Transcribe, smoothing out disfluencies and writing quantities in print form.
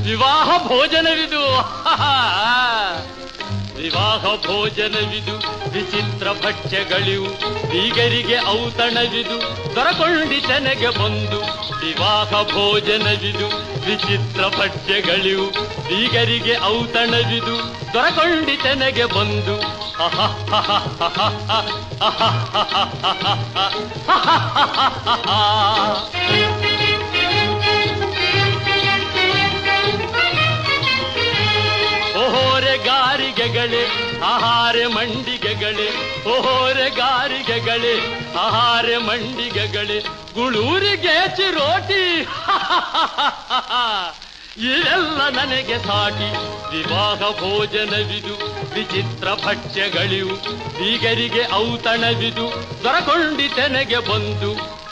ವಿವಾಹ ಭೋಜನವಿದು. ವಿವಾಹ ಭೋಜನವಿದು, ವಿಚಿತ್ರ ಭಕ್ಷ್ಯಗಳಿವು, ಬೀಗರಿಗೆ ಔತಣವಿದು, ದೊರಕೊಂಡಿತನೆಗೆ ಬಂದು. ವಿವಾಹ ಭೋಜನವಿದು, ವಿಚಿತ್ರ ಭಕ್ಷ್ಯಗಳಿವು, ಬೀಗರಿಗೆ ಔತಣವಿದು, ದೊರಕೊಂಡಿತನೆಗೆ ಬಂದು. ಓಹೋರೆ ಗಾರಿಗೆಗಳೇ ಆಹಾರ ಮಂಡಿಗೆಗಳೇ, ಓಹೋರೆ ಗಾರಿಗೆಗಳೇ ಆಹಾರ ಮಂಡಿಗೆಗಳೇ, ಗುಳೂರಿಗೆ ಚಿರೋಟಿ ಇವೆಲ್ಲ ನನಗೆ ಸಾಟಿ. ವಿವಾಹ ಭೋಜನವಿದು, ವಿಚಿತ್ರ ಭಕ್ಷ್ಯಗಳಿವು, ಬೀಗರಿಗೆ ಔತಣವಿದು, ದೊರಕೊಂಡಿತೆನೆಗೆ ಬಂದು.